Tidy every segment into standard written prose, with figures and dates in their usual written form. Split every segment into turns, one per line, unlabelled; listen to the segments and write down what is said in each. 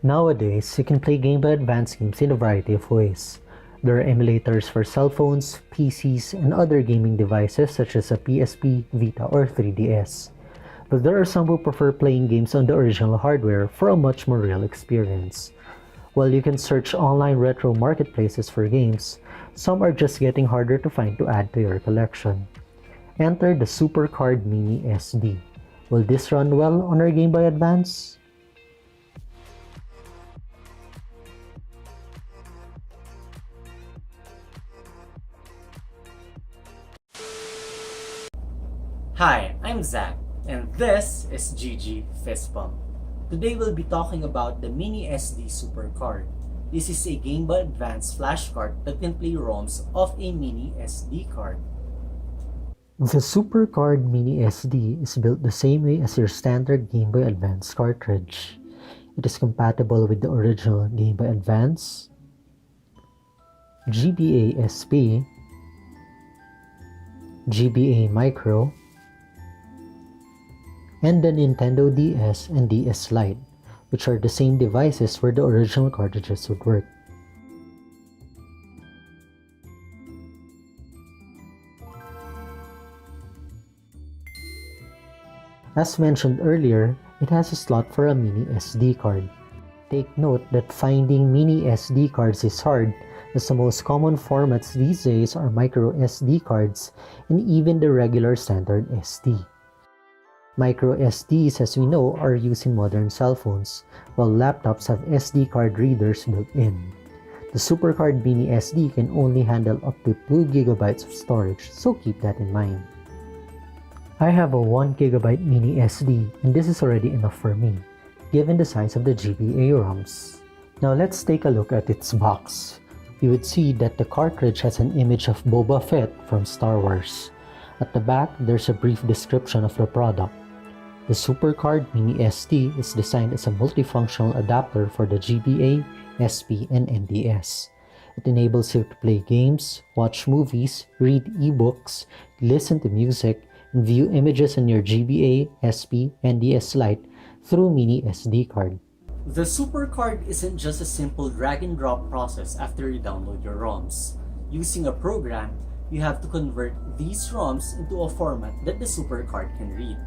Nowadays, you can play Game Boy Advance games in a variety of ways. There are emulators for cell phones, PCs, and other gaming devices such as a PSP, Vita, or 3DS. But there are some who prefer playing games on the original hardware for a much more real experience. While you can search online retro marketplaces for games, some are just getting harder to find to add to your collection. Enter the Supercard Mini SD. Will this run well on our Game Boy Advance?
Hi, I'm Zach, and this is GG Fist Bump. Today we'll be talking about the Mini SD Supercard. This is a Game Boy Advance flash card that can play ROMs of a Mini SD card.
The Supercard Mini SD is built the same way as your standard Game Boy Advance cartridge. It is compatible with the original Game Boy Advance, GBA SP, GBA Micro, and the Nintendo DS and DS Lite, which are the same devices where the original cartridges would work. As mentioned earlier, it has a slot for a mini SD card. Take note that finding mini SD cards is hard, as the most common formats these days are micro SD cards and even the regular standard SD. Micro SDs, as we know, are used in modern cell phones, while laptops have SD card readers built in. The Supercard Mini SD can only handle up to 2 GB of storage, so keep that in mind. I have a 1 GB Mini SD, and this is already enough for me, given the size of the GBA ROMs. Now let's take a look at its box. You would see that the cartridge has an image of Boba Fett from Star Wars. At the back, there's a brief description of the product. The Supercard Mini SD is designed as a multifunctional adapter for the GBA, SP, and NDS. It enables you to play games, watch movies, read ebooks, listen to music, and view images on your GBA, SP, and NDS Lite through Mini SD card.
The Supercard isn't just a simple drag and drop process after you download your ROMs. Using a program, you have to convert these ROMs into a format that the Supercard can read.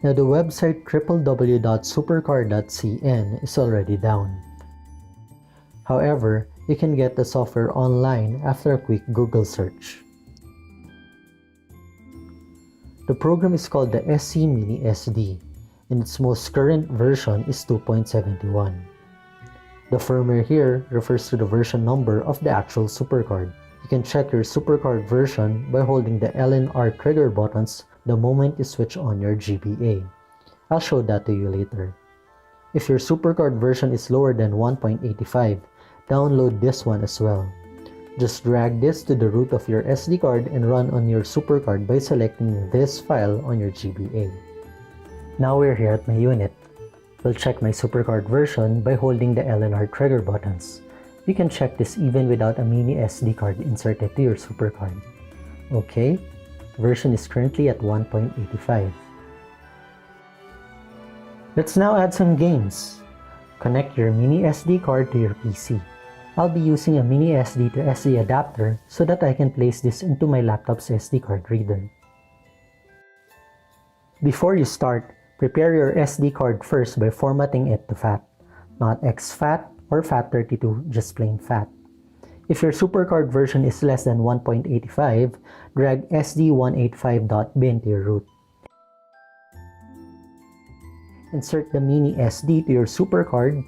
Now the website www.supercard.cn is already down. However, you can get the software online after a quick Google search. The program is called the SC Mini SD, and its most current version is 2.71. The firmware here refers to the version number of the actual Supercard. You can check your Supercard version by holding the L and R trigger buttons the moment you switch on your GBA. I'll show that to you later. If your Supercard version is lower than 1.85, download this one as well. Just drag this to the root of your SD card and run on your Supercard by selecting this file on your GBA. Now we're here at my unit. We'll check my Supercard version by holding the L and R trigger buttons. You can check this even without a mini SD card inserted to your Supercard. Okay, version is currently at 1.85. Let's now add some games. Connect your mini SD card to your PC. I'll be using a mini SD to SD adapter so that I can place this into my laptop's SD card reader. Before you start, prepare your SD card first by formatting it to FAT, not exFAT or FAT32, just plain FAT. If your Supercard version is less than 1.85, drag SD185.bin to your root. Insert the mini SD to your Supercard.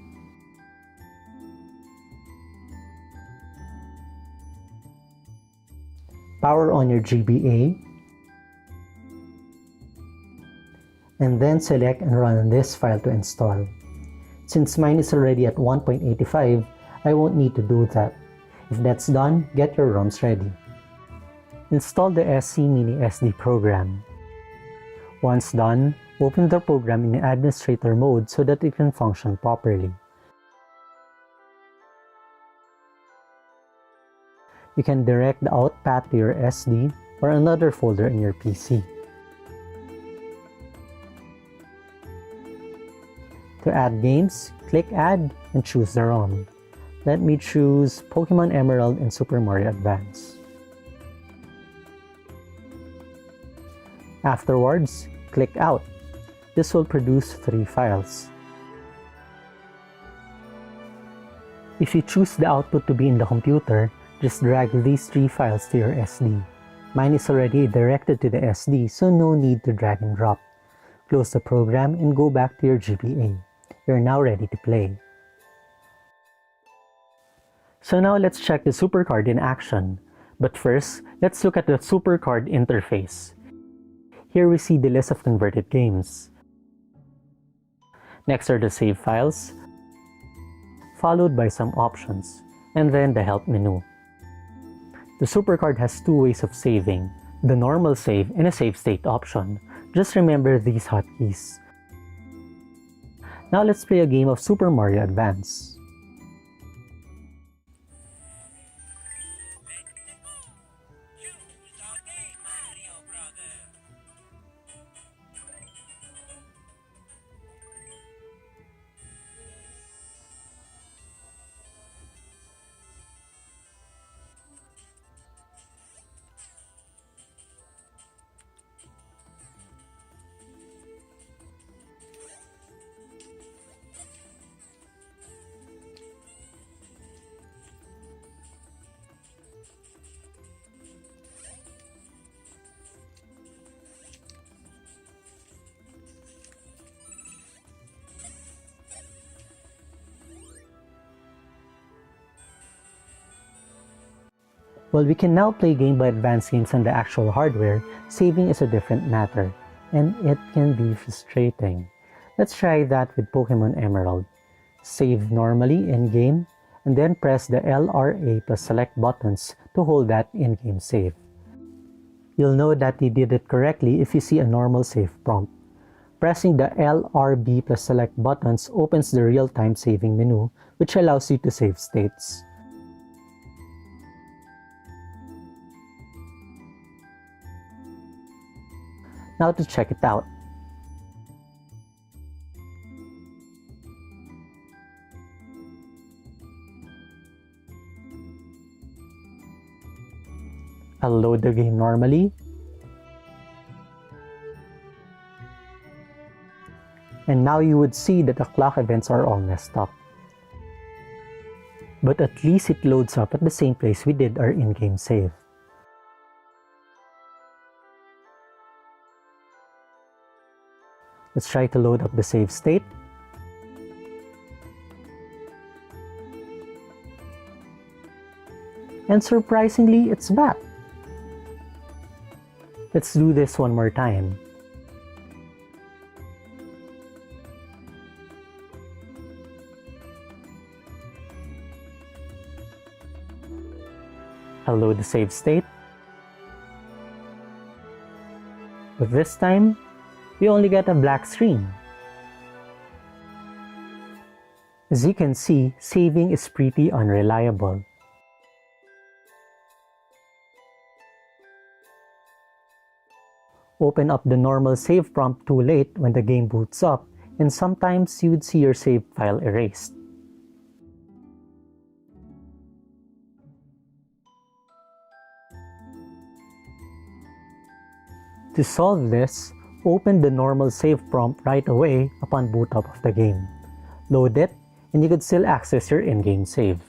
Power on your GBA. And then select and run this file to install. Since mine is already at 1.85, I won't need to do that. If that's done, get your ROMs ready. Install the SC Mini SD program. Once done, open the program in administrator mode so that it can function properly. You can direct the out path to your SD or another folder in your PC. To add games, Click Add and choose the ROM. Let me choose Pokemon Emerald and Super Mario Advance. Afterwards, click Out. This will produce 3 files. If you choose the output to be in the computer, just drag these 3 files to your SD. Mine is already directed to the SD, so no need to drag and drop. Close the program and go back to your GBA. You're now ready to play. So now let's check the Supercard in action. But first, let's look at the Supercard interface. Here we see the list of converted games. Next are the save files, followed by some options, and then the help menu. The Supercard has 2 ways of saving, the normal save and a save state option. Just remember these hotkeys. Now let's play a game of Super Mario Advance. While we can now play Game Boy Advance games on the actual hardware, saving is a different matter, and it can be frustrating. Let's try that with Pokemon Emerald. Save normally in-game, and then press the LRA plus select buttons to hold that in-game save. You'll know that you did it correctly if you see a normal save prompt. Pressing the LRB plus select buttons opens the real-time saving menu, which allows you to save states. Now to check it out. I'll load the game normally. And now you would see that the clock events are all messed up. But at least it loads up at the same place we did our in-game save. Let's try to load up the save state. And surprisingly, it's back. Let's do this one more time. I'll load the save state. But this time, we only get a black screen. As you can see, saving is pretty unreliable. Open up the normal save prompt too late when the game boots up, and sometimes you would see your save file erased. To solve this, open the normal save prompt right away upon boot up of the game. Load it, and you could still access your in-game save.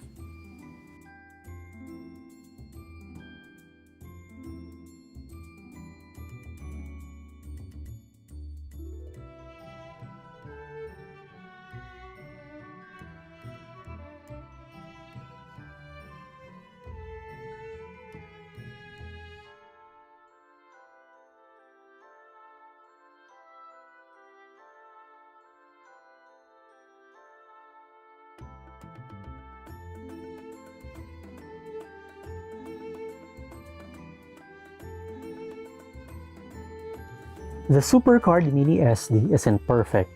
The Supercard Mini SD isn't perfect,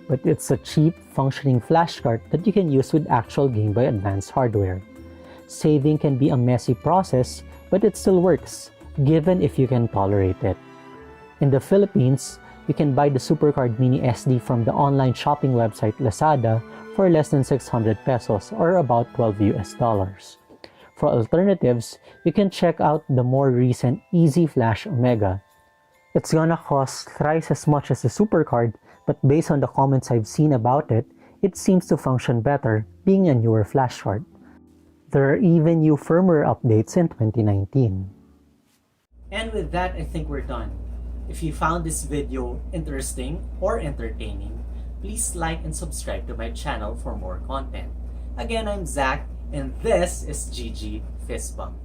but it's a cheap, functioning flash card that you can use with actual Game Boy Advance hardware. Saving can be a messy process, but it still works, given if you can tolerate it. In the Philippines, You can buy the Supercard Mini SD from the online shopping website Lazada for less than 600 pesos or about 12 US dollars. For alternatives, you can check out the more recent Easy Flash Omega. It's gonna cost thrice as much as the Supercard, but based on the comments I've seen about it, it seems to function better, being a newer flash card. There are even new firmware updates in 2019.
And with that, I think we're done. If you found this video interesting or entertaining, please like and subscribe to my channel for more content. Again, I'm Zach, and this is GG Fist Bump.